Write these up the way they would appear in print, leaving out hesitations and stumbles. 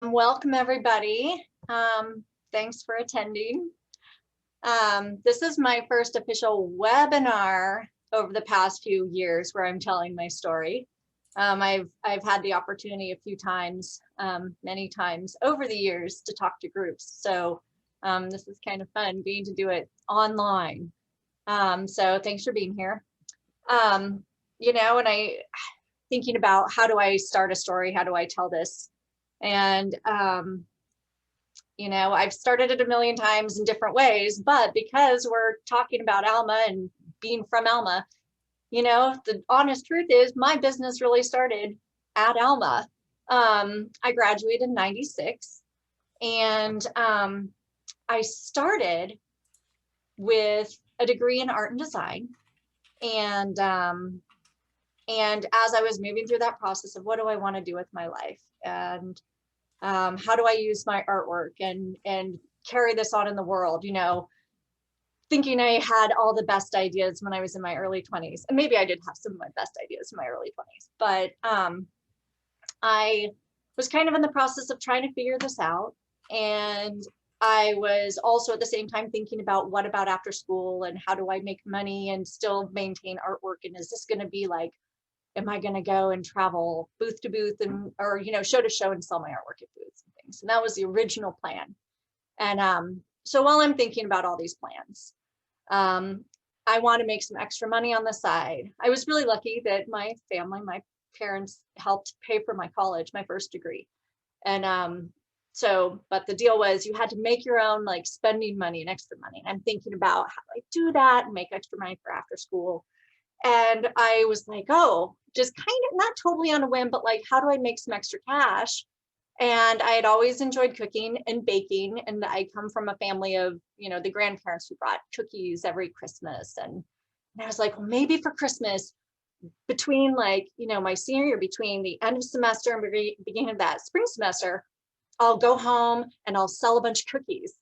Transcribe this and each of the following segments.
Welcome everybody. Thanks for attending. This is my first official webinar over the past few years where I'm telling my story. I've had the opportunity a few times, many times over the years to talk to groups. So this is kind of fun being to do it online. So thanks for being here. And thinking about how do I start a story? How do I tell this? And I've started it a million times in different ways, but because we're talking about Alma and being from Alma, the honest truth is my business really started at Alma. I graduated in '96 and I started with a degree in art and design. And as I was moving through that process of what do I want to do with my life and how do I use my artwork and carry this on in the world, thinking I had all the best ideas when I was in my early 20s. And maybe I did have some of my best ideas in my early 20s, but I was kind of in the process of trying to figure this out. And I was also at the same time thinking about what about after school and how do I make money and still maintain artwork? And is this going to be like, am I going to go and travel booth to booth and, or, show to show and sell my artwork at booths and things? And that was the original plan. And so while I'm thinking about all these plans, I want to make some extra money on the side. I was really lucky that my family, my parents helped pay for my college, my first degree. And but the deal was you had to make your own like spending money and extra money. And I'm thinking about how do I do that and make extra money for after school. And I was like, oh, just kind of not totally on a whim, but like, how do I make some extra cash? And I had always enjoyed cooking and baking. And I come from a family of, the grandparents who brought cookies every Christmas. And I was like, well, maybe for Christmas, between like, my senior year, between the end of semester and beginning of that spring semester, I'll go home and I'll sell a bunch of cookies.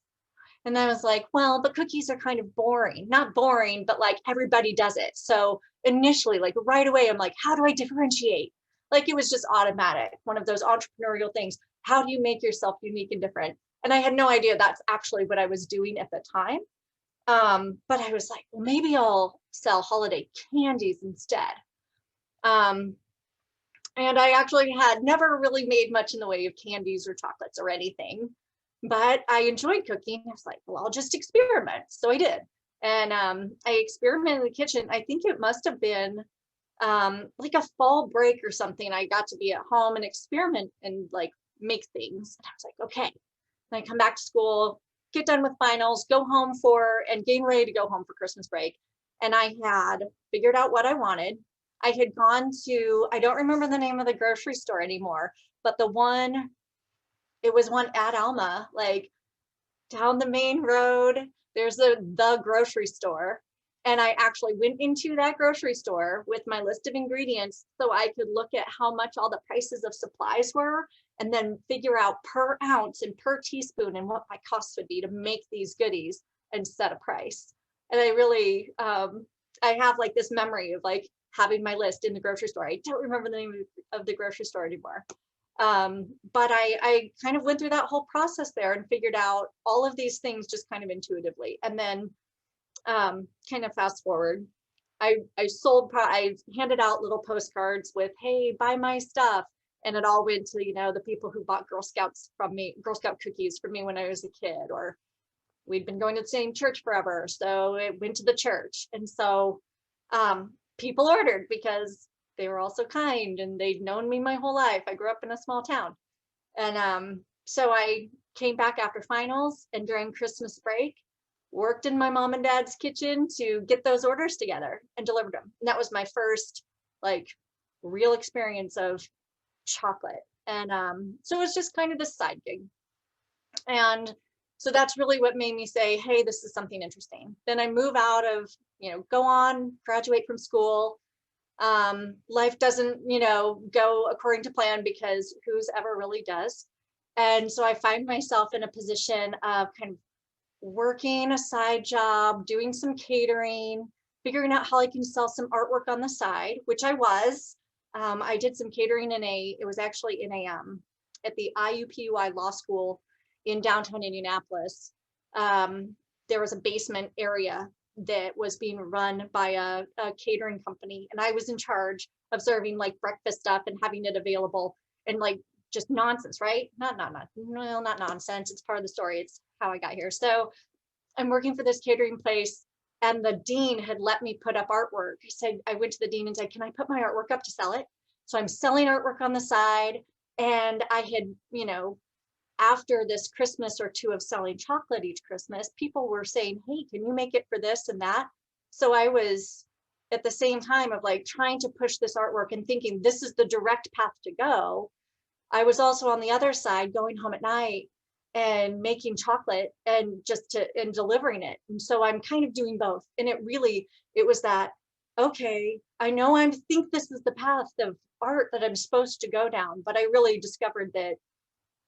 And I was like, well, but cookies are kind of boring, not boring, but like everybody does it. So initially, like right away, I'm like, how do I differentiate? Like it was just automatic, one of those entrepreneurial things. How do you make yourself unique and different? And I had no idea that's actually what I was doing at the time. But I was like, well, maybe I'll sell holiday candies instead. And I actually had never really made much in the way of candies or chocolates or anything, but I enjoyed cooking. I was like, well, I'll just experiment. So I did. And I experimented in the kitchen. I think it must have been like a fall break or something. I got to be at home and experiment and like make things. And I was like, okay. Then I come back to school, get done with finals, go home and getting ready to go home for Christmas break. And I had figured out what I wanted. I had gone to, I don't remember the name of the grocery store anymore, but it was one at Alma, like down the main road, there's the grocery store. And I actually went into that grocery store with my list of ingredients so I could look at how much all the prices of supplies were and then figure out per ounce and per teaspoon and what my costs would be to make these goodies and set a price. And I really, I have like this memory of like having my list in the grocery store. I don't remember the name of the grocery store anymore. But I kind of went through that whole process there and figured out all of these things just kind of intuitively. And then kind of fast forward, I handed out little postcards with, hey, buy my stuff. And it all went to, the people who bought Girl Scout cookies from me when I was a kid, or we'd been going to the same church forever. So it went to the church. And so people ordered because they were also kind and they'd known me my whole life. I grew up in a small town. And so I came back after finals and during Christmas break, worked in my mom and dad's kitchen to get those orders together and delivered them. And that was my first like real experience of chocolate. And so it was just kind of this side gig. And so that's really what made me say, hey, this is something interesting. Then I move out of, go on, graduate from school. Life doesn't, go according to plan because who's ever really does. And so I find myself in a position of kind of working a side job, doing some catering, figuring out how I can sell some artwork on the side, which I was. I did some catering it was actually in at the IUPUI Law School in downtown Indianapolis. There was a basement area that was being run by a catering company, and I was in charge of serving like breakfast stuff and having it available, and like just nonsense, right? Not nonsense. It's part of the story. It's how I got here. So I'm working for this catering place, and the dean had let me put up artwork. I went to the dean and said, can I put my artwork up to sell it? So I'm selling artwork on the side. And I had, after this Christmas or two of selling chocolate each Christmas, people were saying, hey, can you make it for this and that? So I was at the same time of like trying to push this artwork and thinking this is the direct path to go. I was also on the other side going home at night and making chocolate and and delivering it. And so I'm kind of doing both. And it was that, okay, I know I think this is the path of art that I'm supposed to go down, but I really discovered that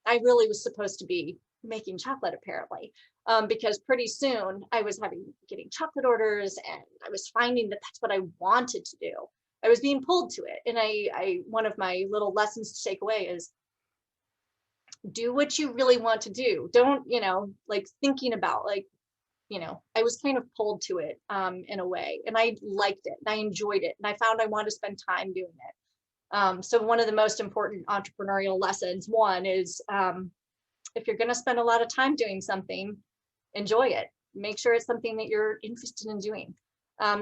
I really was supposed to be making chocolate apparently, because pretty soon I was getting chocolate orders, and I was finding that that's what I wanted to do. I was being pulled to it. And one of my little lessons to take away is do what you really want to do. Don't, like thinking about I was kind of pulled to it in a way, and I liked it and I enjoyed it. And I found I wanted to spend time doing it. So one of the most important entrepreneurial lessons, one is if you're going to spend a lot of time doing something, enjoy it. Make sure it's something that you're interested in doing.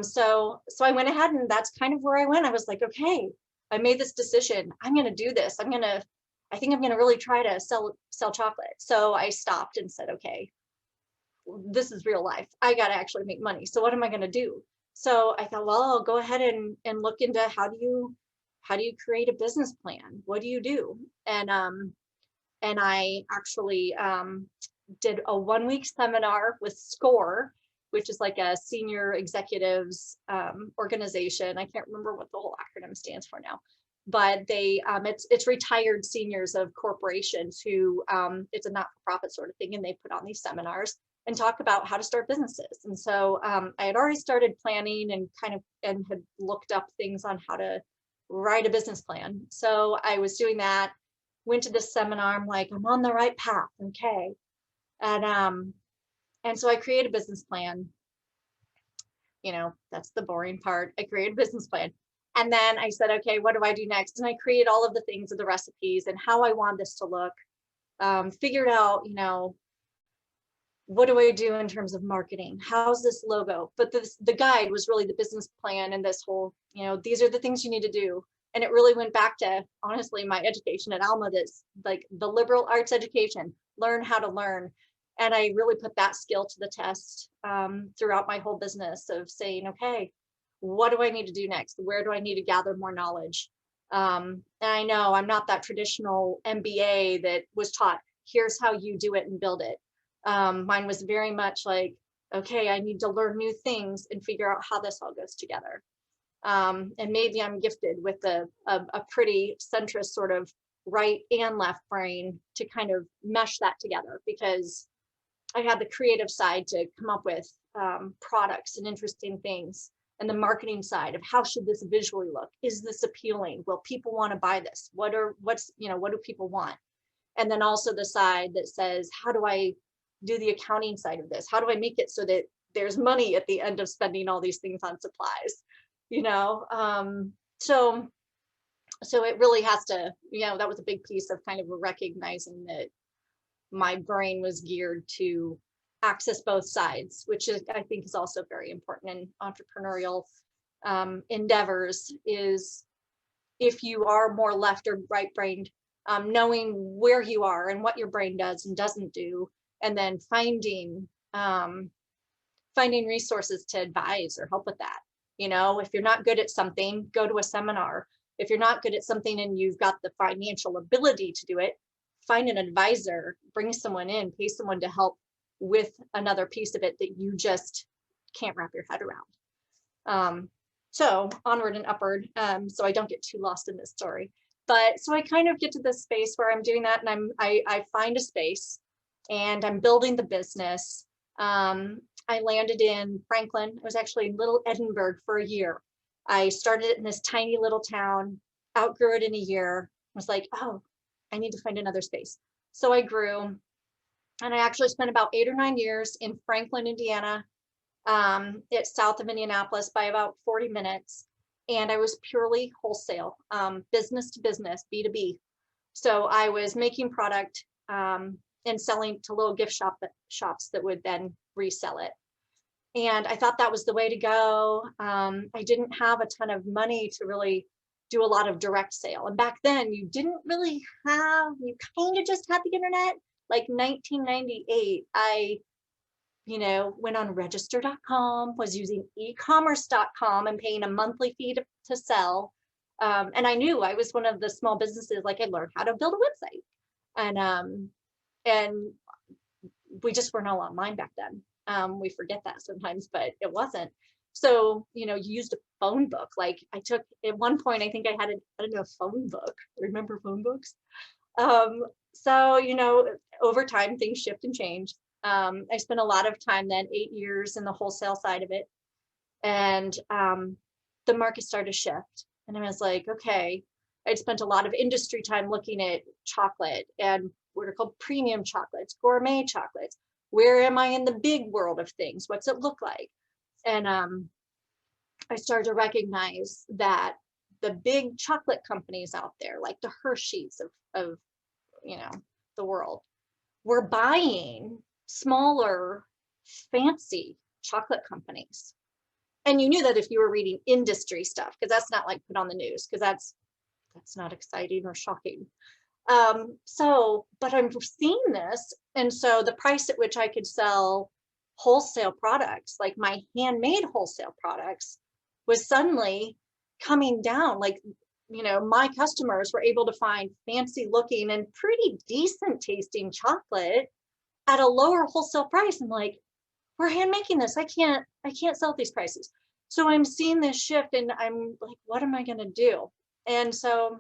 So I went ahead, and that's kind of where I went. I was like, okay, I made this decision. I'm going to do this. I think I'm going to really try to sell chocolate. So I stopped and said, okay, this is real life. I got to actually make money. So what am I going to do? So I thought, well, I'll go ahead and look into how do you create a business plan? What do you do? And I actually did a 1-week seminar with SCORE, which is like a senior executives organization. I can't remember what the whole acronym stands for now, but it's retired seniors of corporations who it's a not-for-profit sort of thing, and they put on these seminars and talk about how to start businesses. And so I had already started planning and had looked up things on how to write a business plan. So I was doing that, went to this seminar. I'm like, I'm on the right path. Okay. And so I created a business plan. That's the boring part. I created a business plan. And then I said, okay, what do I do next? And I created all of the things of the recipes and how I want this to look. Figured out, what do I do in terms of marketing? How's this logo? But the guide was really the business plan, and this whole, these are the things you need to do. And it really went back to, honestly, my education at Alma, that's like the liberal arts education, learn how to learn. And I really put that skill to the test throughout my whole business of saying, okay, what do I need to do next? Where do I need to gather more knowledge? And I know I'm not that traditional MBA that was taught, here's how you do it and build it. Mine was very much like, okay, I need to learn new things and figure out how this all goes together. And maybe I'm gifted with a pretty centrist sort of right and left brain to kind of mesh that together, because I had the creative side to come up with products and interesting things, and the marketing side of how should this visually look? Is this appealing? Will people want to buy this? What do people want? And then also the side that says, how do I do the accounting side of this? How do I make it so that there's money at the end of spending all these things on supplies? So it really has to, that was a big piece of kind of recognizing that my brain was geared to access both sides, which I think is also very important in entrepreneurial endeavors, is if you are more left or right brained, knowing where you are and what your brain does and doesn't do, and then finding resources to advise or help with that. If you're not good at something, go to a seminar. If you're not good at something and you've got the financial ability to do it, find an advisor, bring someone in, pay someone to help with another piece of it that you just can't wrap your head around. So onward and upward, so I don't get too lost in this story. But so I kind of get to this space where I'm doing that, and I find a space and I'm building the business. I landed in Franklin. I was actually in Little Edinburgh for a year. I started it in this tiny little town, outgrew it in a year. I was like, oh, I need to find another space. So I grew, and I actually spent about 8 or 9 years in Franklin, Indiana. It's south of Indianapolis by about 40 minutes. And I was purely wholesale, business to business, B2B. So I was making product and selling to little gift shops that would then resell it. And I thought that was the way to go. I didn't have a ton of money to really do a lot of direct sale. And back then you didn't really have, you kind of just had the internet. Like 1998, I went on register.com, was using ecommerce.com and paying a monthly fee to sell. And I knew I was one of the small businesses, like I learned how to build a website. And we just weren't all online back then. We forget that sometimes, but it wasn't. So, you used a phone book. Like I took, at one point, I think I had a phone book. Remember phone books? So, over time, things shift and change. I spent a lot of time then, 8 years in the wholesale side of it. And the market started to shift. And I was like, okay, I'd spent a lot of industry time looking at chocolate and what are called premium chocolates, gourmet chocolates. Where am I in the big world of things? What's it look like? And I started to recognize that the big chocolate companies out there, like the Hershey's of the world, were buying smaller, fancy chocolate companies. And you knew that if you were reading industry stuff, because that's not like put on the news, because that's not exciting or shocking. But I'm seeing this. And so the price at which I could sell wholesale products, like my handmade wholesale products, was suddenly coming down. Like, my customers were able to find fancy looking and pretty decent tasting chocolate at a lower wholesale price. I'm like, we're hand making this. I can't sell at these prices. So I'm seeing this shift and I'm like, what am I going to do? And so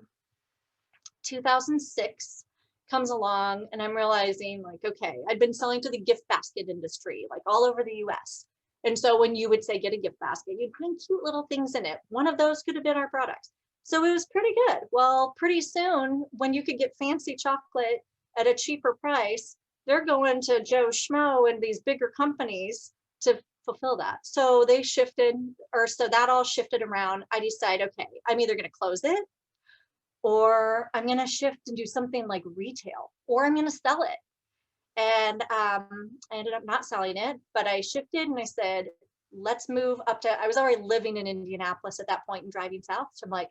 2006 comes along and I'm realizing like, okay, I'd been selling to the gift basket industry, like all over the US. And so when you would say, get a gift basket, you'd find cute little things in it. One of those could have been our products. So it was pretty good. Well, pretty soon when you could get fancy chocolate at a cheaper price, they're going to Joe Schmo and these bigger companies to fulfill that. So they shifted, so that all shifted around. I decide, okay, I'm either going to close it or I'm going to shift and do something like retail, or I'm going to sell it. And I ended up not selling it, but I shifted and I said, let's move up to, I was already living in Indianapolis at that point and driving south. So I'm like,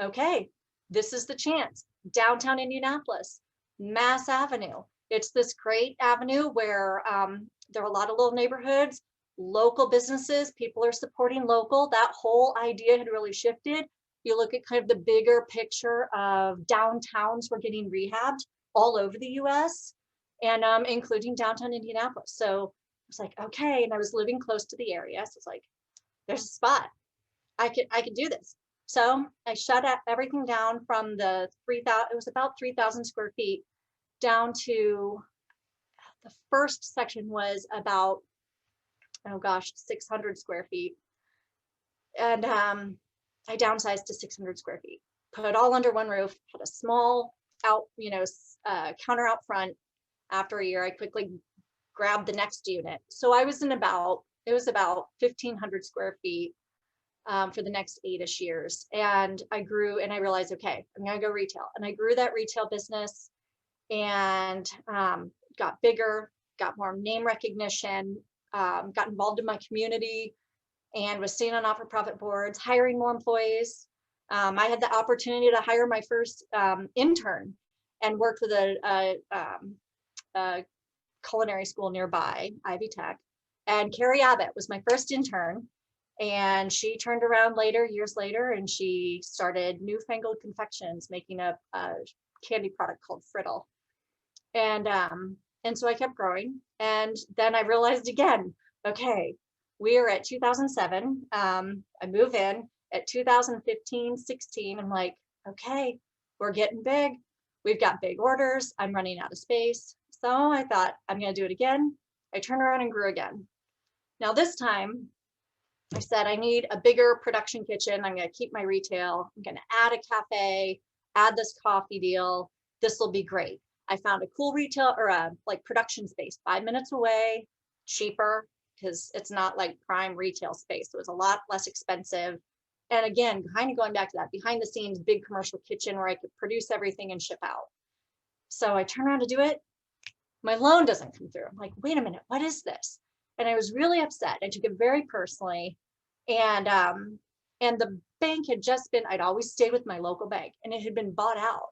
okay, this is the chance. Downtown Indianapolis, Mass Avenue. It's this great avenue where there are a lot of little neighborhoods, local businesses, people are supporting local. That whole idea had really shifted. You look at kind of the bigger picture of downtowns were getting rehabbed all over the US and including downtown Indianapolis. So I was like, okay, and I was living close to the area. So it's like, there's a spot. I could do this. So I shut everything down from the 3,000, it was about 3,000 square feet down to, the first section was about, 600 square feet. And I downsized to 600 square feet, put it all under one roof, had a small counter out front. After a year, I quickly grabbed the next unit. So I was it was about 1,500 square feet for the next 8-ish years. And I grew and I realized, okay, I'm going to go retail. And I grew that retail business and got bigger, got more name recognition, got involved in my community, and was staying on not-for-profit boards, hiring more employees. I had the opportunity to hire my first intern and worked with a culinary school nearby, Ivy Tech. And Carrie Abbott was my first intern. And she turned around years later, and she started Newfangled Confections, making a candy product called Friddle. And so I kept growing. And then I realized again, okay, we are at 2007. I move in at 2015, 16. I'm like, okay, we're getting big. We've got big orders. I'm running out of space. So I thought, I'm going to do it again. I turned around and grew again. Now this time, I said, I need a bigger production kitchen. I'm going to keep my retail. I'm going to add a cafe, add this coffee deal. this will be great. I found a cool retail or a like production space 5 minutes away, cheaper, because it's not like prime retail space. So it was a lot less expensive. And again, kind of going back to that behind the scenes, big commercial kitchen where I could produce everything and ship out. So I turn around to do it. My loan doesn't come through. I'm like, wait a minute, what is this? And I was really upset. I took it very personally. And the bank had just been, I'd always stayed with my local bank, and it had been bought out.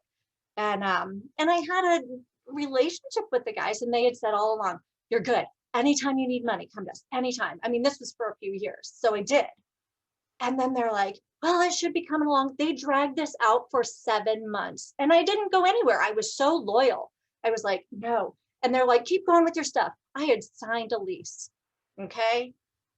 And I had a relationship with the guys, and they had said all along, you're good. Anytime you need money, come to us, anytime. I mean, this was for a few years. So I did. And then they're like, well, it should be coming along. They dragged this out for 7 months, and I didn't go anywhere. I was so loyal. I was like, no. And they're like, keep going with your stuff. I had signed a lease. Okay.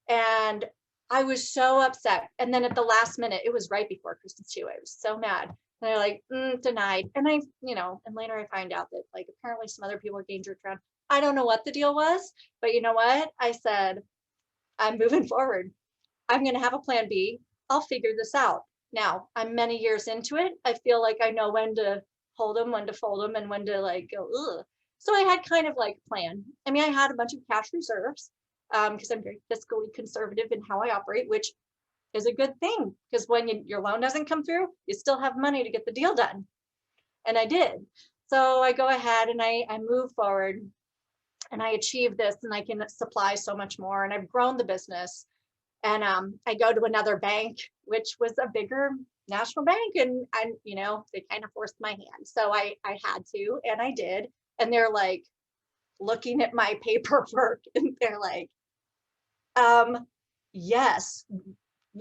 And I was so upset. And then at the last minute, it was right before Christmas too. I was so mad. And they're like, denied. And I, and later I find out that like apparently some other people were getting jerked around. I don't know what the deal was, but you know what? I said, I'm moving forward. I'm going to have a plan B. I'll figure this out. Now, I'm many years into it. I feel like I know when to hold them, when to fold them, and when to like go, ugh. So I had kind of like a plan. I mean, I had a bunch of cash reserves because I'm very fiscally conservative in how I operate, which is a good thing because when your loan doesn't come through, you still have money to get the deal done. And I did. So I go ahead and I move forward and I achieve this, and I can supply so much more. And I've grown the business. And I go to another bank, which was a bigger national bank, and they kind of forced my hand. So I had to, and I did. And they're like looking at my paperwork, and they're like, yes,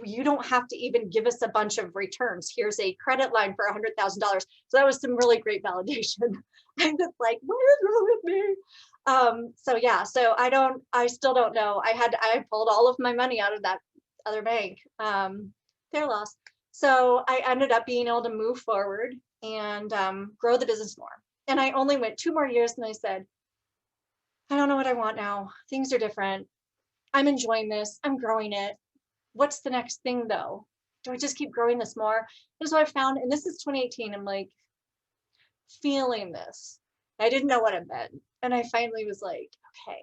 you don't have to even give us a bunch of returns. Here's a credit line for $100,000. So that was some really great validation. I'm just like, what is wrong with me? So I still don't know. I pulled all of my money out of that other bank. Their loss. So I ended up being able to move forward and grow the business more. And I only went 2 more years, and I said, I don't know what I want now. Things are different. I'm enjoying this. I'm growing it. What's the next thing though? Do I just keep growing this more? And so I found, and this is 2018, I'm like feeling this. I didn't know what it meant. And I finally was like, okay,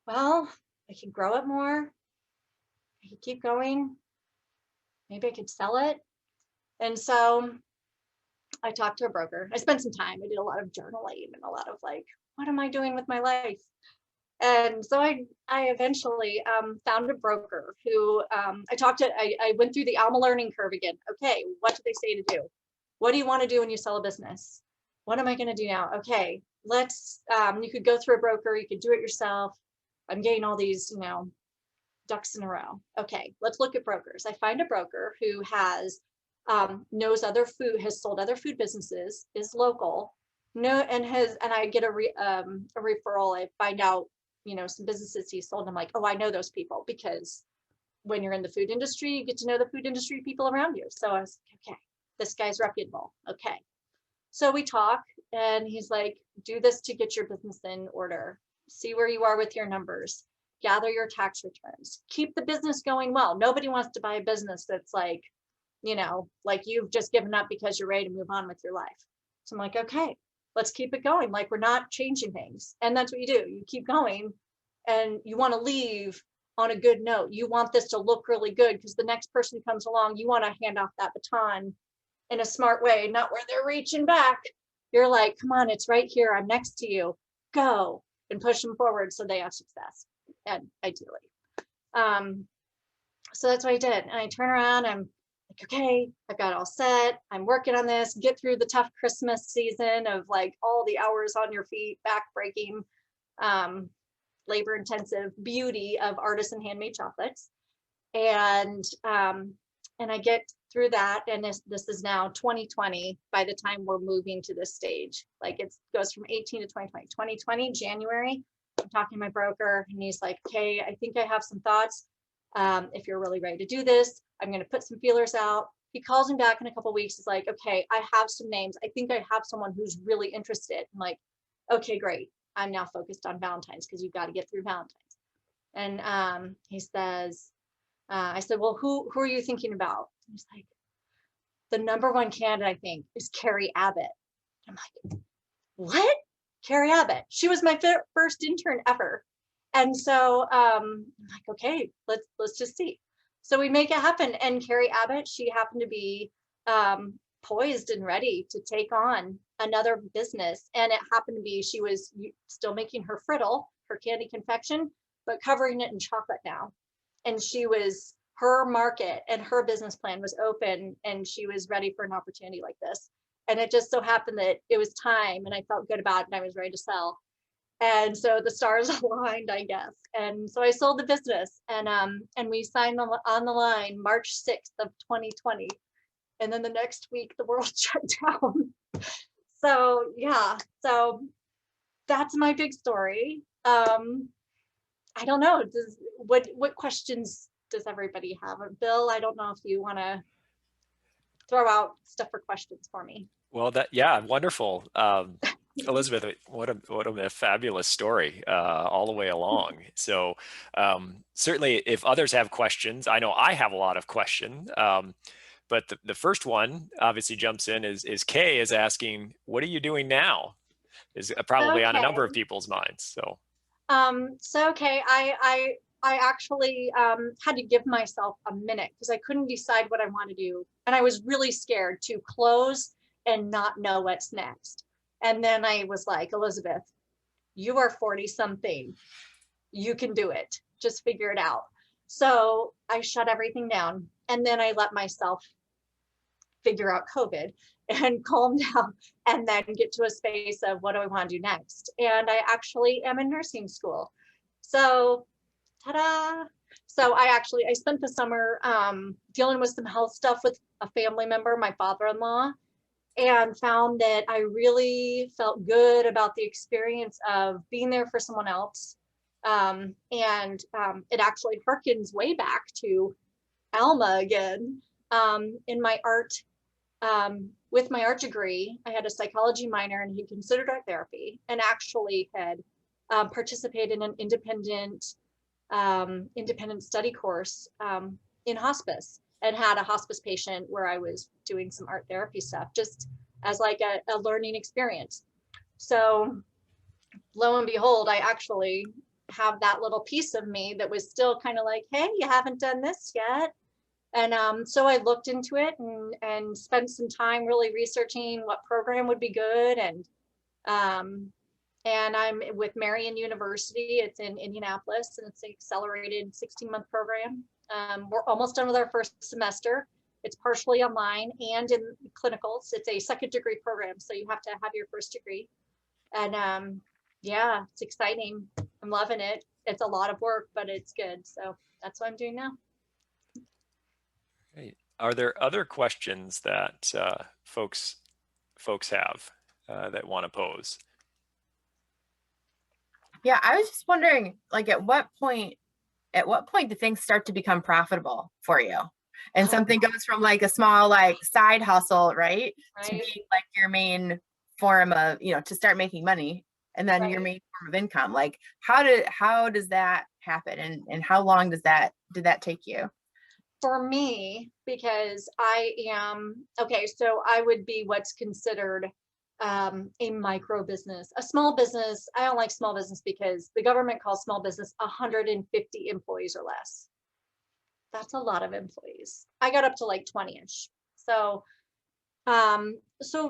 well, I can grow it more. I can keep going. Maybe I could sell it. And so I talked to a broker. I spent some time. I did a lot of journaling and a lot of like, what am I doing with my life? And so I eventually found a broker who I went through the Alma learning curve again. Okay, what do they say to do? What do you want to do when you sell a business? What am I going to do now? Okay, you could go through a broker, you could do it yourself. I'm getting all these, ducks in a row. Okay, let's look at brokers. I find a broker who has knows other food, has sold other food businesses, is local, and I get a referral. I find out, some businesses he sold. I'm like, oh, I know those people, because when you're in the food industry, you get to know the food industry people around you. So I was like, okay, this guy's reputable. Okay. So we talk, and he's like, do this to get your business in order. See where you are with your numbers. Gather your tax returns. Keep the business going well. Nobody wants to buy a business that's like, like you've just given up because you're ready to move on with your life. So I'm like, okay, let's keep it going. Like, we're not changing things. And that's what you do. You keep going, and you want to leave on a good note. You want this to look really good, because the next person comes along, you want to hand off that baton in a smart way, not where they're reaching back. You're like, come on, it's right here. I'm next to you. Go, and push them forward so they have success. And ideally. So that's what I did. And I turn around, I'm like, okay, I've got it all set. I'm working on this, get through the tough Christmas season of like all the hours on your feet, back-breaking, labor-intensive beauty of artisan handmade chocolates. And I get through that, and this is now 2020 by the time we're moving to this stage. Like, it goes from 18 to 2020. 2020, January, I'm talking to my broker, and he's like, okay, I think I have some thoughts. If you're really ready to do this, I'm going to put some feelers out. He calls me back in a couple of weeks. He's like, okay, I have some names. I think I have someone who's really interested. I'm like, okay, great. I'm now focused on Valentine's, because you've got to get through Valentine's. And he says, I said, well, who are you thinking about? He's like, the #1 candidate, I think, is Carrie Abbott. I'm like, what? Carrie Abbott. She was my first intern ever. And so I'm like, okay, let's just see. So we make it happen. And Carrie Abbott, she happened to be poised and ready to take on another business. And it happened to be, she was still making her friddle, her candy confection, but covering it in chocolate now. And her market and her business plan was open, and she was ready for an opportunity like this. And it just so happened that it was time, and I felt good about it, and I was ready to sell. And so the stars aligned, I guess. And so I sold the business, and we signed on the line March 6th of 2020. And then the next week the world shut down. So yeah, so that's my big story. I don't know. What questions does everybody have? Bill, I don't know if you want to throw out stuff for questions for me. Well, yeah, wonderful. Elizabeth, what a fabulous story all the way along. So certainly if others have questions, I know I have a lot of questions. But the first one obviously jumps in is Kay is asking, what are you doing now? Is probably on a number of people's minds. So okay, I actually had to give myself a minute because I couldn't decide what I want to do. And I was really scared to close and not know what's next. And then I was like, Elizabeth, you are 40 something. You can do it. Just figure it out. So I shut everything down. And then I let myself figure out COVID and calm down, and then get to a space of what do I want to do next. And I actually am in nursing school. So ta-da. So I spent the summer dealing with some health stuff with a family member, my father-in-law, and found that I really felt good about the experience of being there for someone else. It actually harkens way back to Alma again. In my art, with my art degree, I had a psychology minor, and he considered art therapy, and actually had participated in an independent study course in hospice, and had a hospice patient where I was doing some art therapy stuff, just as like a learning experience. So lo and behold, I actually have that little piece of me that was still kind of like, hey, you haven't done this yet. And so I looked into it and spent some time really researching what program would be good. And I'm with Marian University. It's in Indianapolis, and it's an accelerated 16-month program. We're almost done with our first semester. It's partially online and in clinicals. It's a second degree program, so you have to have your first degree. And yeah, it's exciting. I'm loving it. It's a lot of work, but it's good. So that's what I'm doing now. great. Are there other questions that folks have that want to pose? Yeah, I was just wondering, like, at what point do things start to become profitable for you? And something goes from like a small like side hustle, right, to being like your main form of, to start making money, and then your main form of income. Like, how does that happen, and how long did that take you? For me, because I am, okay, so I would be what's considered a micro business, a small business. I don't like small business because the government calls small business 150 employees or less. That's a lot of employees. I got up to like 20-ish. So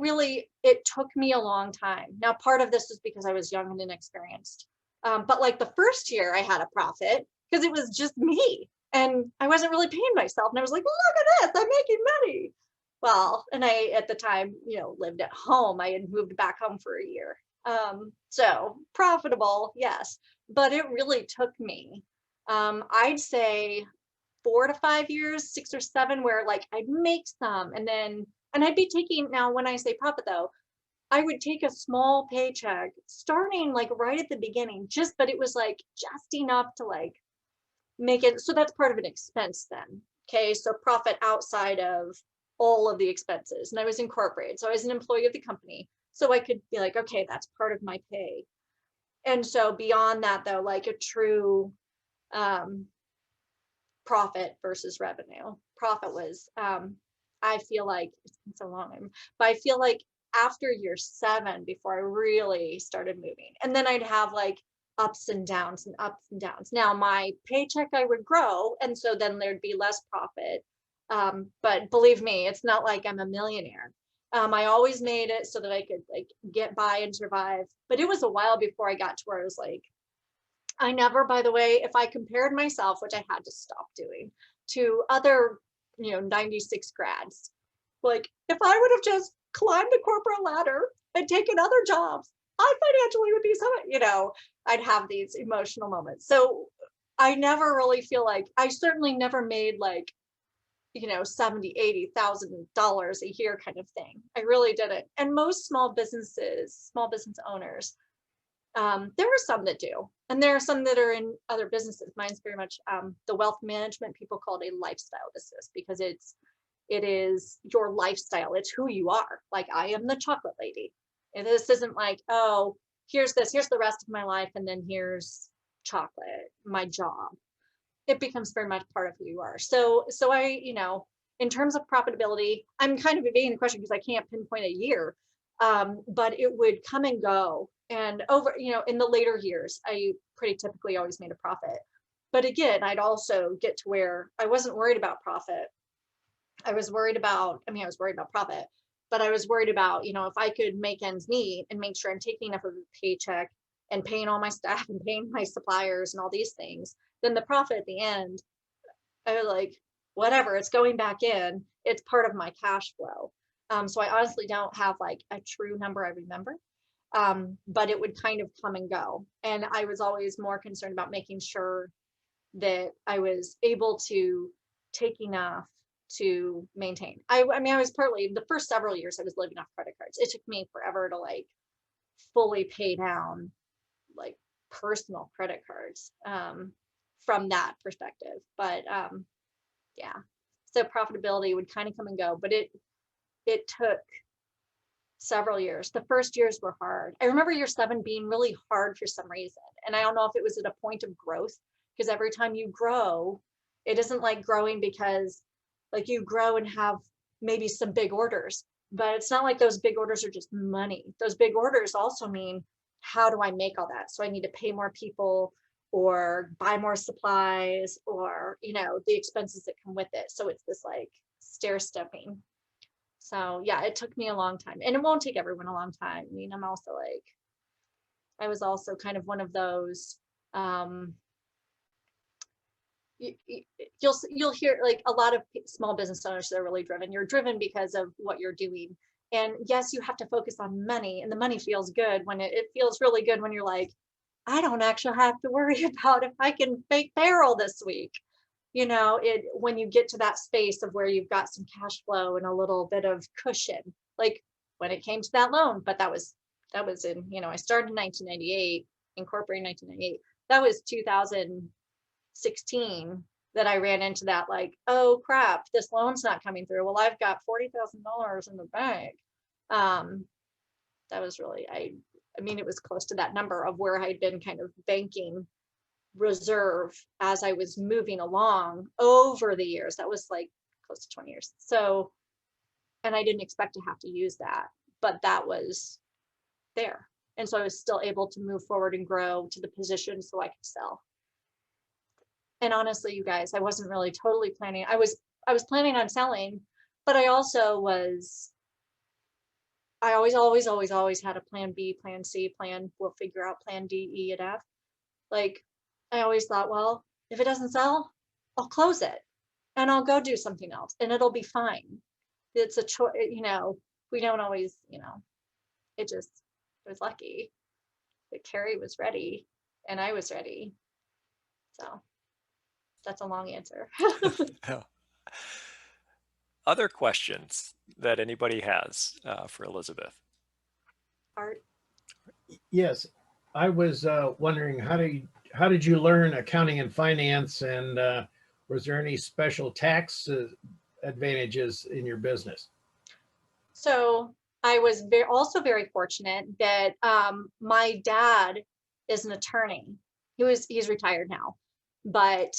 really it took me a long time. Now, part of this was because I was young and inexperienced. But like the first year I had a profit because it was just me, and I wasn't really paying myself. And I was like, look at this, I'm making money. Well, and I, at the time, lived at home. I had moved back home for a year. So profitable, yes, but it really took me, I'd say 4 to 5 years, 6 or 7, where like I'd make some, and I'd be taking, now when I say profit though, I would take a small paycheck starting like right at the beginning, but it was like just enough to like make it. So that's part of an expense then. Okay. So profit outside of all of the expenses. And I was incorporated. So I was an employee of the company. So I could be like, okay, that's part of my pay. And so beyond that though, like a true profit versus revenue. Profit was, I feel like it's been so long, but I feel like after year 7 before I really started moving. And then I'd have like ups and downs and ups and downs. Now my paycheck, I would grow, and so then there'd be less profit. But believe me, it's not like I'm a millionaire. I always made it so that I could like get by and survive. But it was a while before I got to where I was like, I never, by the way, if I compared myself, which I had to stop doing, to other, 96 grads, like if I would have just climbed the corporate ladder and taken other jobs, I financially would be so, I'd have these emotional moments. So I never really feel like, I certainly never made like, $70,000, $80,000 a year kind of thing. I really didn't. And most small business owners, there are some that do, and there are some that are in other businesses. Mine's very much the wealth management. People call it a lifestyle business because it is your lifestyle. It's who you are. Like I am the chocolate lady. And this isn't like, oh, here's the rest of my life, and then here's chocolate, my job. It becomes very much part of who you are. So I, in terms of profitability, I'm kind of evading the question because I can't pinpoint a year, but it would come and go. And over, in the later years, I pretty typically always made a profit. But again, I'd also get to where I wasn't worried about profit. I was worried about profit, but I was worried about, if I could make ends meet and make sure I'm taking enough of a paycheck and paying all my staff and paying my suppliers and all these things, then the profit at the end, I was like, whatever, it's going back in. It's part of my cash flow. So I honestly don't have like a true number I remember, but it would kind of come and go. And I was always more concerned about making sure that I was able to take enough to maintain. I was partly, the first several years I was living off credit cards. It took me forever to like fully pay down like personal credit cards from that perspective. But yeah, so profitability would kind of come and go, but it took several years. The first years were hard. I remember year 7 being really hard for some reason. And I don't know if it was at a point of growth, because every time you grow, it isn't like growing because like you grow and have maybe some big orders, but it's not like those big orders are just money. Those big orders also mean, how do I make all that? So I need to pay more people or buy more supplies or, the expenses that come with it. So it's this like stair stepping. So yeah, it took me a long time, and it won't take everyone a long time. I mean, I was also kind of one of those, you'll hear like a lot of small business owners that are really driven. You're driven because of what you're doing. And yes, you have to focus on money, and the money feels good when it feels really good when you're like, I don't actually have to worry about if I can bake barrel this week. When you get to that space of where you've got some cash flow and a little bit of cushion, like when it came to that loan, but that was in, I started in 1998, incorporated in 1998. That was 2016 that I ran into that, like, oh crap, this loan's not coming through. Well, I've got $40,000 in the bank. That was really, I mean, it was close to that number of where I'd been kind of banking reserve as I was moving along over the years. That was like close to 20 years. So, and I didn't expect to have to use that, but that was there. And so I was still able to move forward and grow to the position so I could sell. And honestly, you guys, I wasn't really totally planning. I was planning on selling, but I also was, I always had a plan B, plan C, we'll figure out plan D, E, and F. Like, I always thought, well, if it doesn't sell, I'll close it and I'll go do something else and it'll be fine. It's a choice, we don't always, it was lucky that Carrie was ready and I was ready. So that's a long answer. Yeah. Other questions that anybody has for Elizabeth? Art? Yes, I was wondering, how did you learn accounting and finance, and was there any special tax advantages in your business? So I was also very fortunate that my dad is an attorney. He's retired now, but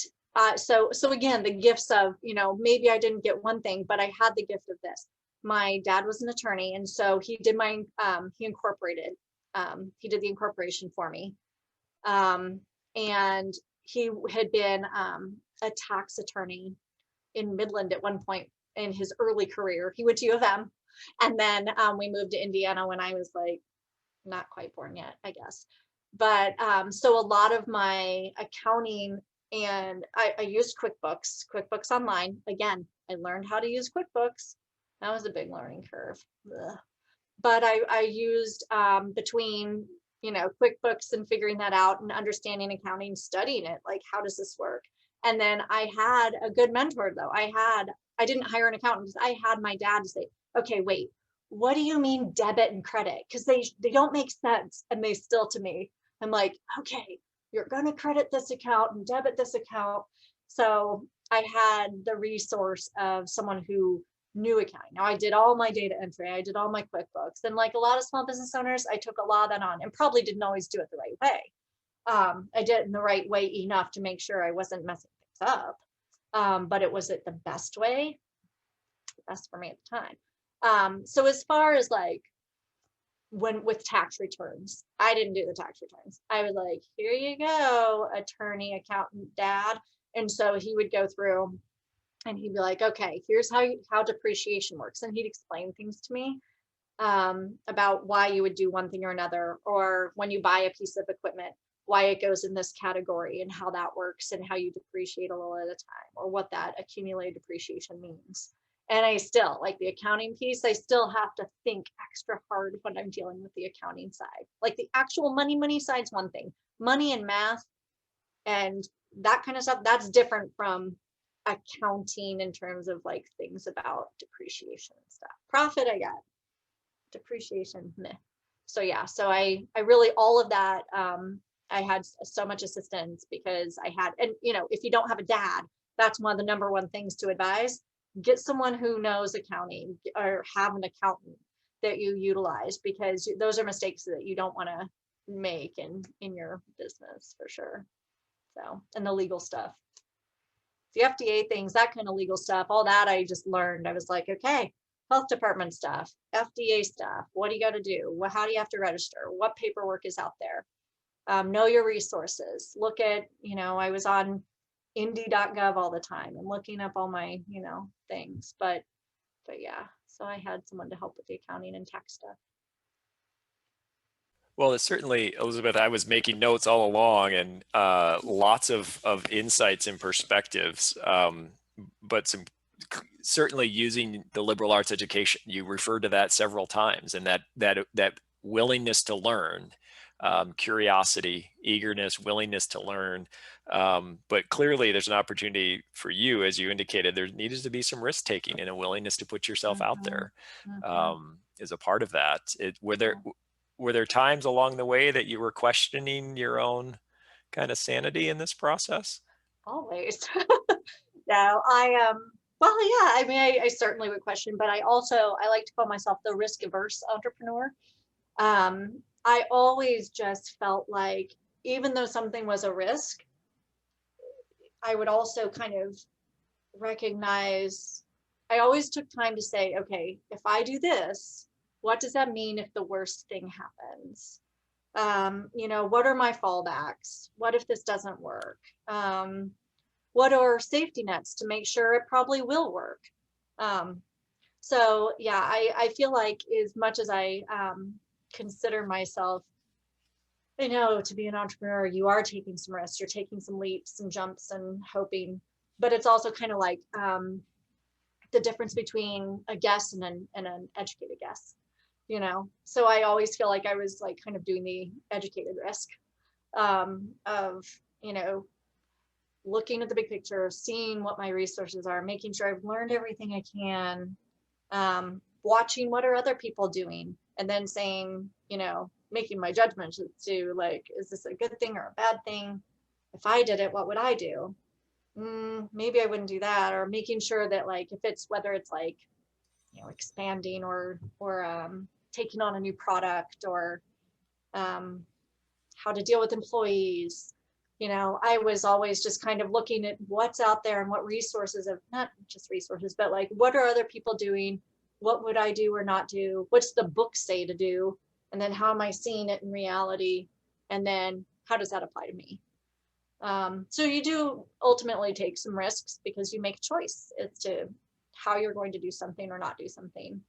so again, the gifts of, maybe I didn't get one thing, but I had the gift of this. my dad was an attorney, and so he did my he incorporated, he did the incorporation for me, and he had been a tax attorney in Midland at one point in his early career. He went to U of M, and then we moved to Indiana when I was like not quite born yet, I guess. But so a lot of my accounting, and I used QuickBooks Online. Again, I learned how to use QuickBooks. That was a big learning curve. Ugh. But I used between, you know, QuickBooks and figuring that out and understanding accounting, studying it, like, how does this work? And then I had a good mentor though. I didn't hire an accountant because I had my dad to say, okay, wait, what do you mean debit and credit? Because they don't make sense. And they still, to me, I'm like, okay, you're going to credit this account and debit this account. So I had the resource of someone who knew accounting. Now I did all my data entry, I did all my QuickBooks, and like a lot of small business owners, I took a lot of that on and probably didn't always do it the right way. I did it in the right way enough to make sure I wasn't messing things up. But it was it the best way? Best for me at the time. So as far as like when with tax returns, I didn't do the tax returns. I was like, here you go, attorney, accountant, dad. And so he would go through and he'd be like, okay, here's how depreciation works. And he'd explain things to me about why you would do one thing or another, or when you buy a piece of equipment, why it goes in this category and how that works and how you depreciate a little at a time, or what that accumulated depreciation means. And I still, like the accounting piece, I still have to think extra hard when I'm dealing with the accounting side. Like the actual money side's one thing. Money and math and that kind of stuff, that's different from accounting in terms of like things about depreciation and stuff. Profit, I got. Depreciation, meh. So yeah, so I really, all of that, I had so much assistance because I had, and you know, if you don't have a dad, that's one of the number one things to advise. Get someone who knows accounting or have an accountant that you utilize, because those are mistakes that you don't want to make in your business for sure. So, and the legal stuff, the FDA things, that kind of legal stuff, all that I just learned. I was like, okay, health department stuff, FDA stuff, what do you got to do? Well, how do you have to register? What paperwork is out there? Know your resources. Look at, you know, I was on indy.gov all the time and looking up all my, you know, things, but yeah, so I had someone to help with the accounting and tax stuff. Well, it's certainly, Elizabeth, I was making notes all along, and lots of insights and perspectives, but certainly using the liberal arts education. You referred to that several times, and that willingness to learn, curiosity, eagerness, willingness to learn. But clearly there's an opportunity for you, as you indicated, there needs to be some risk taking and a willingness to put yourself out there as a part of that. Were there times along the way that you were questioning your own kind of sanity in this process? Always. No, well, yeah, I mean, I certainly would question, but I like to call myself the risk averse entrepreneur. I always just felt like, even though something was a risk, I would also kind of recognize, I always took time to say, okay, if I do this, what does that mean if the worst thing happens? You know, what are my fallbacks? What if this doesn't work? What are safety nets to make sure it probably will work? So yeah, I feel like as much as I consider myself, I know, to be an entrepreneur, you are taking some risks, you're taking some leaps and jumps and hoping, but it's also kind of like the difference between a guess and an educated guess, you know? So I always feel like I was like kind of doing the educated risk of, you know, looking at the big picture, seeing what my resources are, making sure I've learned everything I can, watching what are other people doing, and then saying, you know, making my judgment to like, is this a good thing or a bad thing? If I did it, what would I do? Maybe I wouldn't do that. Or making sure that like, if it's, whether it's like, you know, expanding or taking on a new product, or how to deal with employees. You know, I was always just kind of looking at what's out there and what resources of, not just resources, but like, what are other people doing? what would I do or not do? What's the book say to do? And then how am I seeing it in reality? And then how does that apply to me? So you do ultimately take some risks because you make a choice as to how you're going to do something or not do something.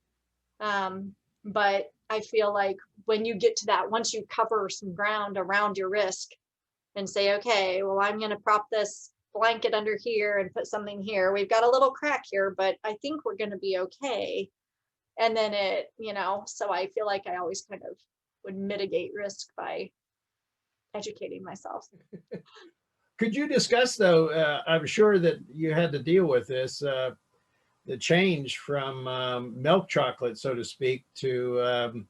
But I feel like when you get to that, once you cover some ground around your risk and say, okay, well, I'm going to prop this blanket under here and put something here. We've got a little crack here, but I think we're going to be okay. And then so I feel like I always kind of would mitigate risk by educating myself. Could you discuss, though, I'm sure that you had to deal with this, the change from milk chocolate, so to speak, to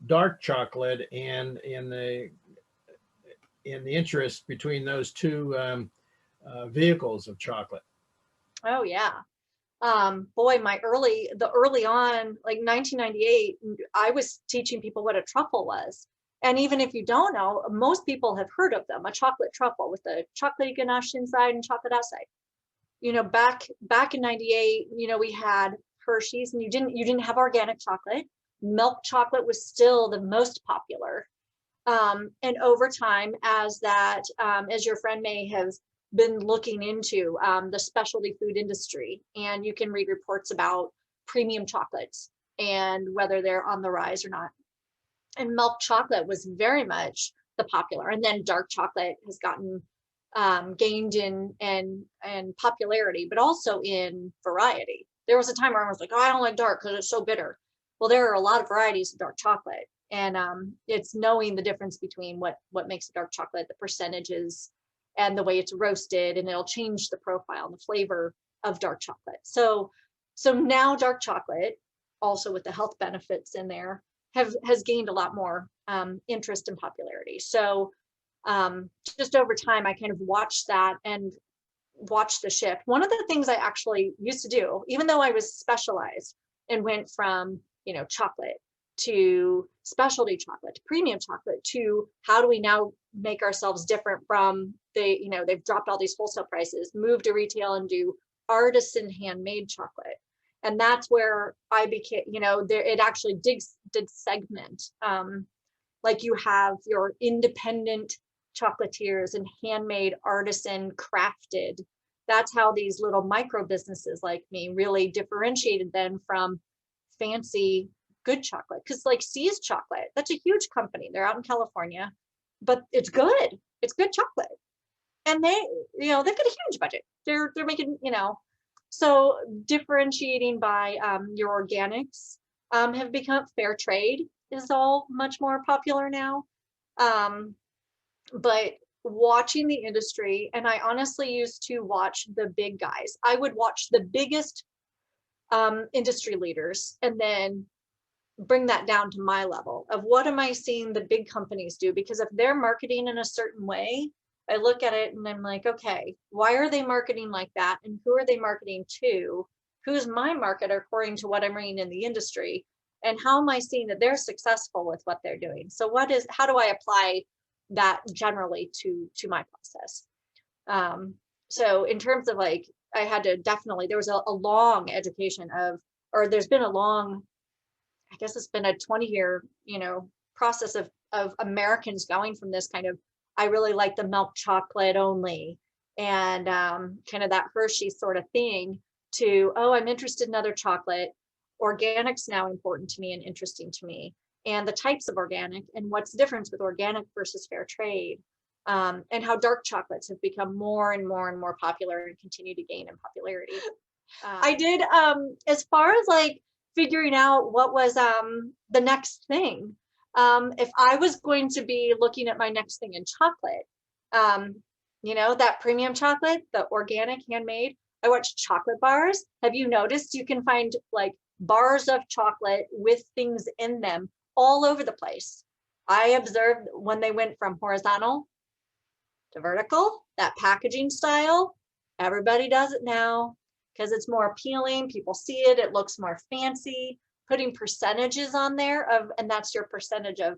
dark chocolate, and in the interest between those two vehicles of chocolate? Oh yeah. Boy, the early on, like 1998, I was teaching people what a truffle was. And even if you don't know, most people have heard of them, a chocolate truffle with the chocolate ganache inside and chocolate outside. Back in 98, we had Hershey's, and you didn't have organic chocolate. Milk chocolate was still the most popular. And over time, as your friend may have been looking into the specialty food industry, and you can read reports about premium chocolates and whether they're on the rise or not. And milk chocolate was very much the popular, and then dark chocolate has gotten gained in popularity, but also in variety. There was a time where I was like, oh, I don't like dark because it's so bitter. Well, there are a lot of varieties of dark chocolate, and it's knowing the difference between what makes a dark chocolate, the percentages, and the way it's roasted, and it'll change the profile and the flavor of dark chocolate. So now dark chocolate, also with the health benefits in there, has gained a lot more interest and popularity. So just over time, I kind of watched that and watched the shift. One of the things I actually used to do, even though I was specialized and went from chocolate to specialty chocolate to premium chocolate to how do we now make ourselves different from they've dropped all these wholesale prices, move to retail and do artisan handmade chocolate. And that's where I became, it actually did segment. Like you have your independent chocolatiers and handmade, artisan, crafted. That's how these little micro businesses like me really differentiated them from fancy good chocolate. Because like C's chocolate, that's a huge company. They're out in California, but it's good. It's good chocolate. And they've got a huge budget. They're making, so differentiating by your organics have become fair trade is all much more popular now. But watching the industry, and I honestly used to watch the big guys. I would watch the biggest industry leaders and then bring that down to my level of what am I seeing the big companies do? Because if they're marketing in a certain way, I look at it and I'm like, okay, why are they marketing like that? And who are they marketing to? Who's my market according to what I'm reading in the industry? And how am I seeing that they're successful with what they're doing? So how do I apply that generally to my process? So in terms of like, I had to there was a long education there's been a long, I guess it's been a 20-year, process of Americans going from this kind of, I really like the milk chocolate only, and kind of that Hershey sort of thing to, oh, I'm interested in other chocolate. Organic's now important to me and interesting to me, and the types of organic and what's the difference with organic versus fair trade, and how dark chocolates have become more and more and more popular and continue to gain in popularity. I did, as far as like figuring out what was the next thing. If I was going to be looking at my next thing in chocolate, that premium chocolate, the organic handmade, I watch chocolate bars. Have you noticed you can find like bars of chocolate with things in them all over the place? I observed when they went from horizontal to vertical, that packaging style, everybody does it now because it's more appealing. People see it, it looks more fancy. Putting percentages on there and that's your percentage of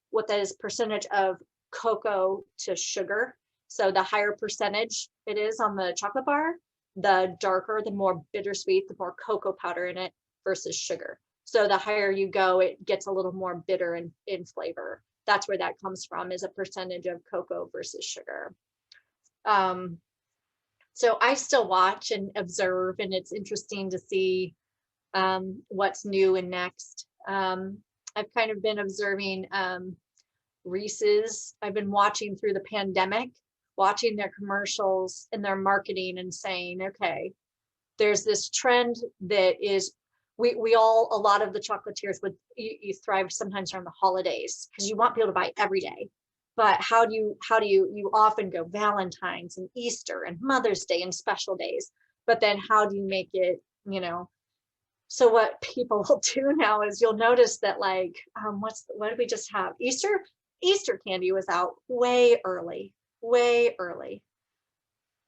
what that is, percentage of cocoa to sugar. So the higher percentage it is on the chocolate bar, the darker, the more bittersweet, the more cocoa powder in it. versus sugar. So the higher you go, it gets a little more bitter in flavor. That's where that comes from, is a percentage of cocoa versus sugar. So I still watch and observe, and it's interesting to see what's new and next. I've kind of been observing Reese's. I've been watching through the pandemic, watching their commercials and their marketing and saying, okay, there's this trend that is, we all, a lot of the chocolatiers would, you thrive sometimes around the holidays because you want people to buy every day. But how do you often go Valentine's and Easter and Mother's Day and special days, but then how do you make it, so what people will do now is you'll notice that like, what did we just have? Easter candy was out way early.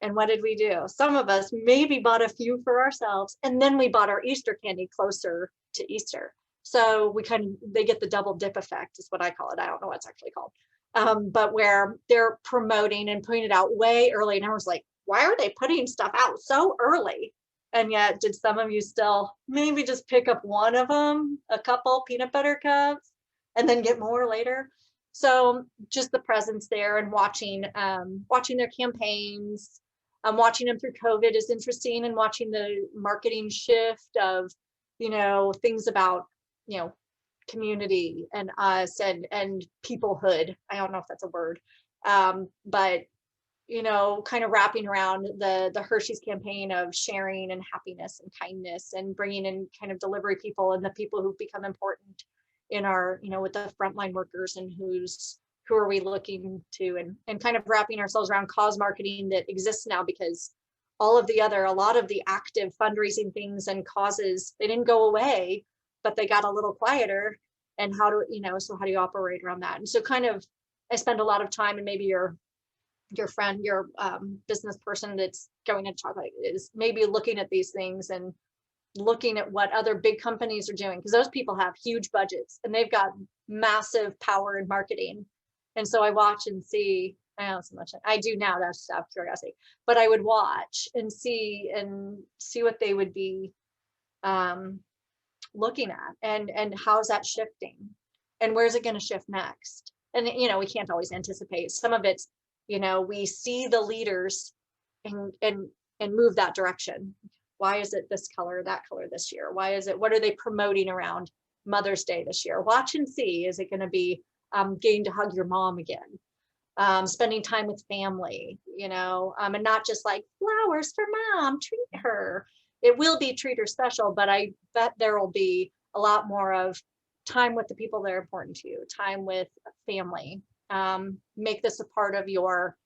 And what did we do? Some of us maybe bought a few for ourselves, and then we bought our Easter candy closer to Easter. So they get the double dip effect is what I call it. I don't know what it's actually called. But where they're promoting and putting it out way early. And I was like, why are they putting stuff out so early? And yet, did some of you still maybe just pick up one of them, a couple peanut butter cups, and then get more later? So just the presence there and watching their campaigns, watching them through COVID is interesting, and watching the marketing shift of, things about, community and us and peoplehood. I don't know if that's a word, but kind of wrapping around the Hershey's campaign of sharing and happiness and kindness, and bringing in kind of delivery people and the people who've become important in our, with the frontline workers, and who are we looking to, and kind of wrapping ourselves around cause marketing that exists now, because a lot of the active fundraising things and causes, they didn't go away, but they got a little quieter. And how do you operate around that? And so kind of, I spend a lot of time, and maybe your friend, your business person that's going into chocolate is maybe looking at these things and looking at what other big companies are doing, because those people have huge budgets and they've got massive power in marketing. And so I watch and see, I don't know so much, I do now, that's just out of curiosity, but I would watch and see what they would be looking at, and how's that shifting, and where's it going to shift next. And we can't always anticipate. Some of it's, we see the leaders and move that direction. Why is it this color, that color this year? What are they promoting around Mother's Day this year? Watch and see, is it going to be getting to hug your mom again, spending time with family, and not just like flowers for mom, treat her. It will be treat her special, but I bet there will be a lot more of time with the people that are important to you, time with family. Make this a part of your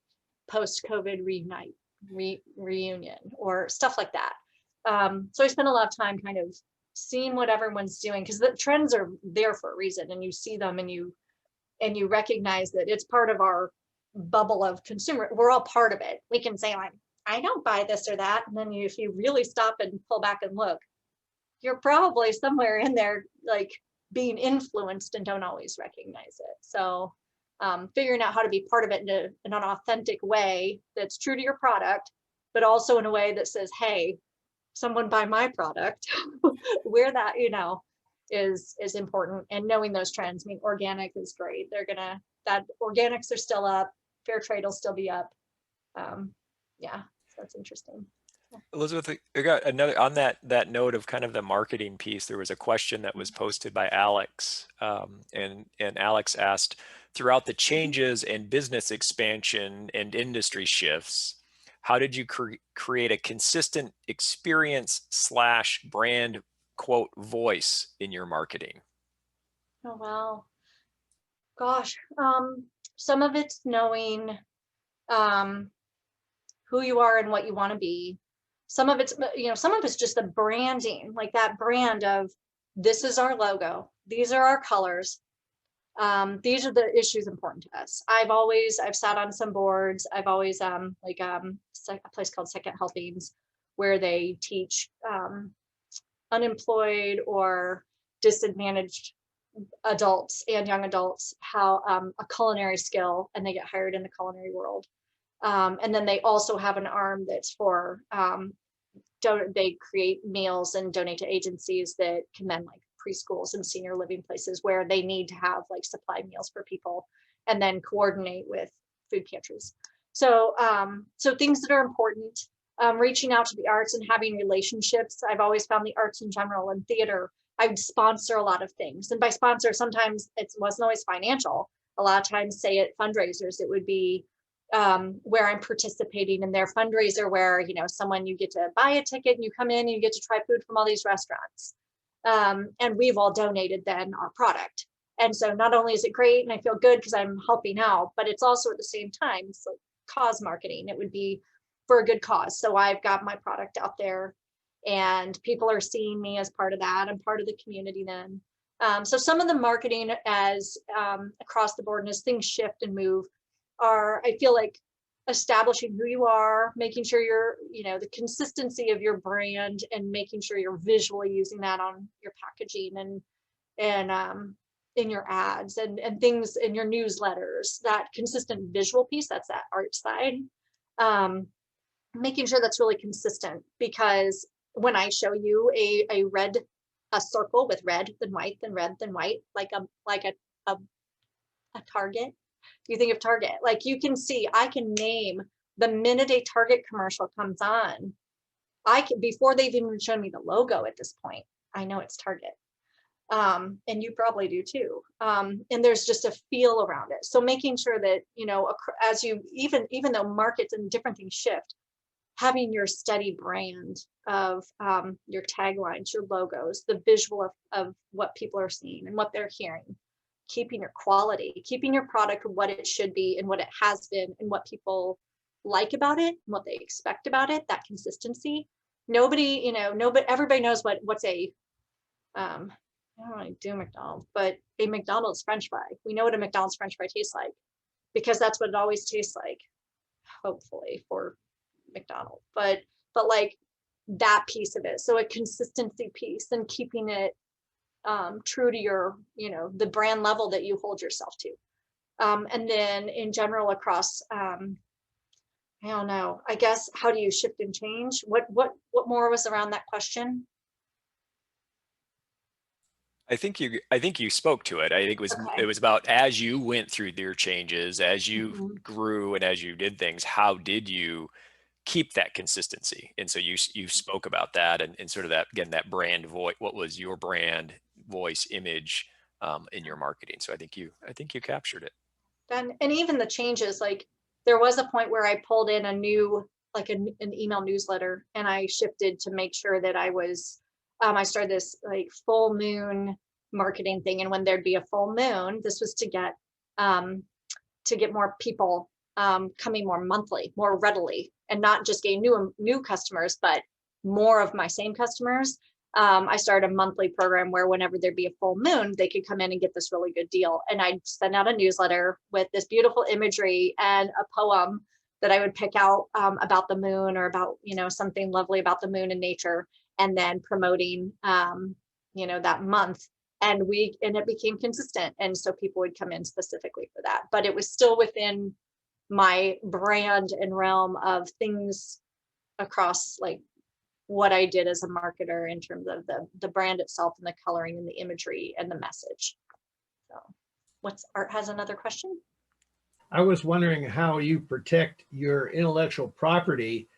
post-COVID reunion or stuff like that. So I spend a lot of time kind of seeing what everyone's doing, because the trends are there for a reason, and you see them, and you recognize that it's part of our bubble of consumer. We're all part of it. We can say like, I don't buy this or that. And then if you really stop and pull back and look, you're probably somewhere in there, like being influenced, and don't always recognize it. So figuring out how to be part of it in an authentic way that's true to your product, but also in a way that says, hey, someone buy my product, where that, is important. And knowing those trends. I mean, organic is great. That organics are still up. Fair trade will still be up. Yeah, so that's interesting. Elizabeth, I got another on that note of kind of the marketing piece. There was a question that was posted by Alex, and Alex asked, throughout the changes and business expansion and industry shifts, how did you create a consistent experience / brand quote voice in your marketing? Oh, wow. Gosh, some of it's knowing who you are and what you want to be. Some of it's, some of it's just the branding, like that brand of, this is our logo, these are our colors, these are the issues important to us. I've sat on some boards. I've always a place called Second Helpings, where they teach unemployed or disadvantaged adults and young adults how a culinary skill, and they get hired in the culinary world. And then they also have an arm that's for they create meals and donate to agencies that can then like preschools and senior living places where they need to have like supply meals for people, and then coordinate with food pantries. So so things that are important, reaching out to the arts and having relationships. I've always found the arts in general and theater, I would sponsor a lot of things. And by sponsor, sometimes it wasn't always financial. A lot of times, say at fundraisers, it would be where I'm participating in their fundraiser, where, you know, someone, you get to buy a ticket and you come in and you get to try food from all these restaurants. And we've all donated then our product. And so not only is it great and I feel good because I'm helping out, but it's also at the same time, it's like cause marketing. It would be for a good cause. So I've got my product out there and people are seeing me as part of that. I'm part of the community then. So some of the marketing as across the board, and as things shift and move, are, I feel like, establishing who you are, making sure you're, you know, the consistency of your brand, and making sure you're visually using that on your packaging and in your ads and things in your newsletters. That consistent visual piece, that's that art side. Making sure that's really consistent, because when I show you a circle with red, then white, then red, then white, like a Target. You think of Target, like you can see, I can name the minute a Target commercial comes on, I can, before they've even shown me the logo at this point, I know it's Target. And you probably do too. And there's just a feel around it. So making sure that, you know, as you, even though markets and different things shift, having your steady brand of your taglines, your logos, the visual of what people are seeing and what they're hearing, keeping your quality, keeping your product what it should be and what it has been and what people like about it and what they expect about it, that consistency. Nobody, you know, everybody knows what's a, I don't really do McDonald's, but a McDonald's French fry. We know what a McDonald's French fry tastes like, because that's what it always tastes like, hopefully, for McDonald's. But like that piece of it. So a consistency piece and keeping it true to your, you know, the brand level that you hold yourself to. And then in general across, I don't know, I guess, how do you shift and change? What more was around that question? I think you spoke to it. I think Okay. it was about, as you went through your changes, as you Mhm. grew and as you did things, how did you keep that consistency? And so you spoke about that and sort of that, again, that brand voice. What was your brand voice image in your marketing? So I think you captured it. And even the changes, like there was a point where I pulled in a new, like an email newsletter, and I shifted to make sure that I was, I started this like full moon marketing thing. And when there'd be a full moon, this was to get more people coming more monthly, more readily, and not just gain new customers, but more of my same customers. I started a monthly program where whenever there'd be a full moon, they could come in and get this really good deal. And I'd send out a newsletter with this beautiful imagery and a poem that I would pick out about the moon, or about, you know, something lovely about the moon and nature, and then promoting, you know, that month. And it became consistent. And so people would come in specifically for that, but it was still within my brand and realm of things across like what I did as a marketer in terms of the brand itself and the coloring and the imagery and the message. So Art has another question. I was wondering how you protect your intellectual property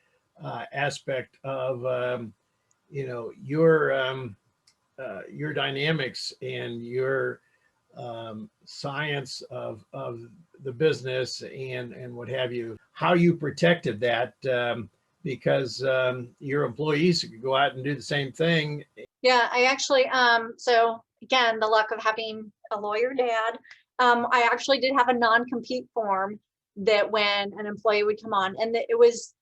aspect of, you know, your dynamics and your science of the business and what have you, how you protected that, because your employees could go out and do the same thing. Yeah, I actually, so again, the luck of having a lawyer dad, I actually did have a non-compete form that when an employee would come on, and it was,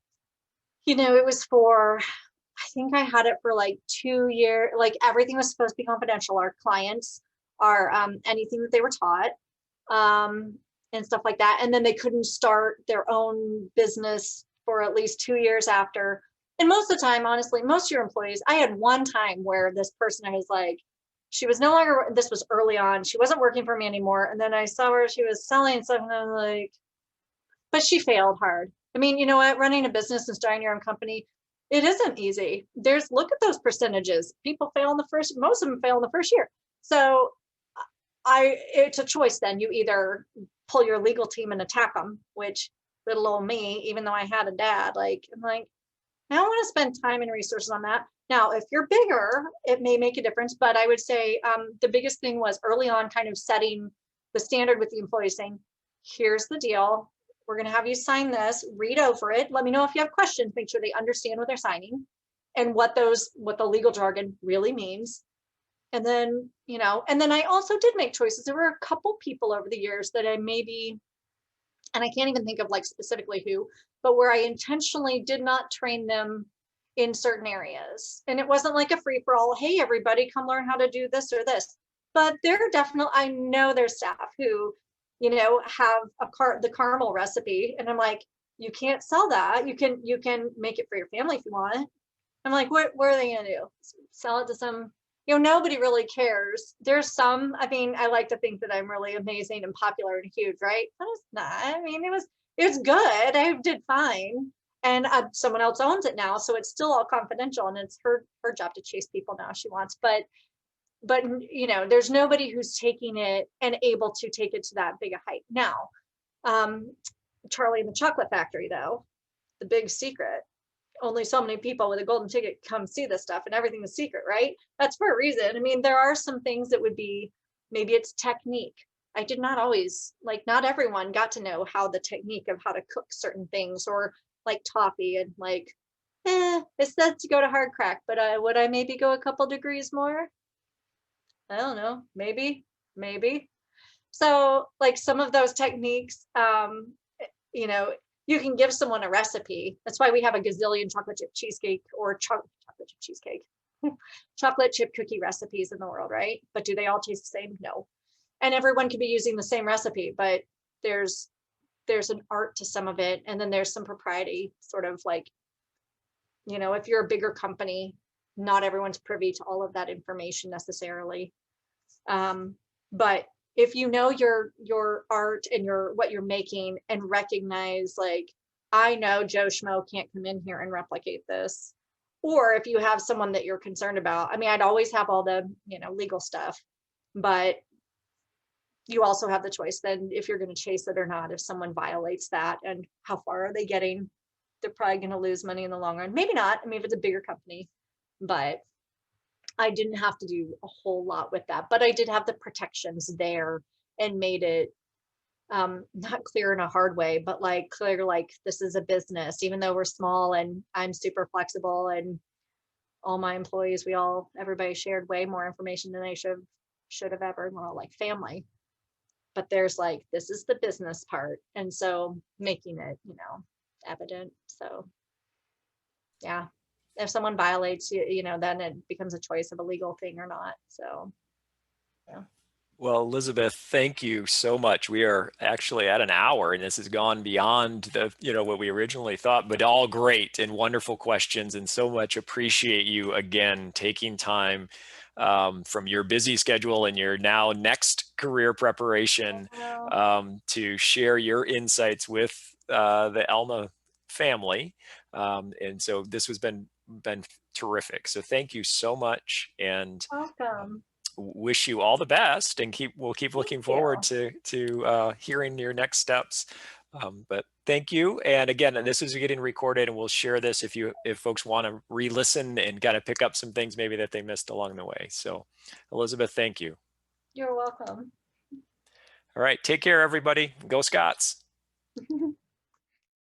you know, it was for, I think I had it for like 2 years, like everything was supposed to be confidential. Our clients, our anything that they were taught, and stuff like that. And then they couldn't start their own business for at least 2 years after. And most of the time, honestly, most of your employees, I had one time where this person, I was like, she was no longer, this was early on, she wasn't working for me anymore. And then I saw where she was selling stuff, and I was like, but she failed hard. I mean, you know what, running a business and starting your own company, It isn't easy. Look at those percentages. People fail in the first, most of them fail in the first year. So it's a choice then. You either pull your legal team and attack them, which little old me, even though I had a dad, I'm like, I don't want to spend time and resources on that. Now, if you're bigger, it may make a difference, but I would say the biggest thing was early on kind of setting the standard with the employees, saying, here's the deal. We're going to have you sign this, read over it. Let me know if you have questions, make sure they understand what they're signing and what the legal jargon really means. And then, and then I also did make choices. There were a couple people over the years that I maybe, and I can't even think of specifically who, but where I intentionally did not train them in certain areas. And it wasn't like a free for all, hey, everybody come learn how to do this or this. But I know there's staff who, have the caramel recipe. And I'm like, you can't sell that. You can make it for your family if you want. I'm like, what are they gonna do? Sell it to some, nobody really cares. There's some, I like to think that I'm really amazing and popular and huge, right? But it's not. It was good. I did fine. And someone else owns it now. So it's still all confidential and it's her job to chase people now if she wants. But there's nobody who's taking it and able to take it to that big a height. Now, Charlie and the Chocolate Factory, though, the big secret, only so many people with a golden ticket come see this stuff and everything is secret, right? That's for a reason. There are some things that would be, maybe it's technique. I did not always, not everyone got to know how the technique of how to cook certain things, or like toffee and it said to go to hard crack, but would I maybe go a couple degrees more? I don't know, maybe. So some of those techniques, you can give someone a recipe. That's why we have a gazillion chocolate chip cheesecake or chocolate chip cheesecake, chocolate chip cookie recipes in the world, right? But do they all taste the same? No. And everyone could be using the same recipe, but there's an art to some of it. And then there's some propriety, sort of if you're a bigger company, not everyone's privy to all of that information necessarily. But if you know your art and what you're making and recognize, I know Joe Schmo can't come in here and replicate this. Or if you have someone that you're concerned about, I'd always have all the, legal stuff, but you also have the choice then if you're going to chase it or not. If someone violates that, and how far are they getting, they're probably going to lose money in the long run. Maybe not. If it's a bigger company, but I didn't have to do a whole lot with that, but I did have the protections there and made it not clear in a hard way, but clear, this is a business, even though we're small and I'm super flexible and all my employees, everybody shared way more information than they should have ever. And we're all like family, but there's this is the business part. And so making it, evident. So yeah. If someone violates you, then it becomes a choice of a legal thing or not. So, yeah. Well, Elizabeth, thank you so much. We are actually at an hour, and this has gone beyond what we originally thought, but all great and wonderful questions, and so much appreciate you again taking time from your busy schedule and your now next career preparation to share your insights with the Alma family. And so this has been terrific. So thank you so much, and Welcome. Wish you all the best, and we'll keep looking forward to hearing your next steps. But thank you. And again, this is getting recorded, and we'll share this if folks want to re-listen and kind of pick up some things maybe that they missed along the way. So Elizabeth, thank you. You're welcome. All right. Take care, everybody. Go Scots.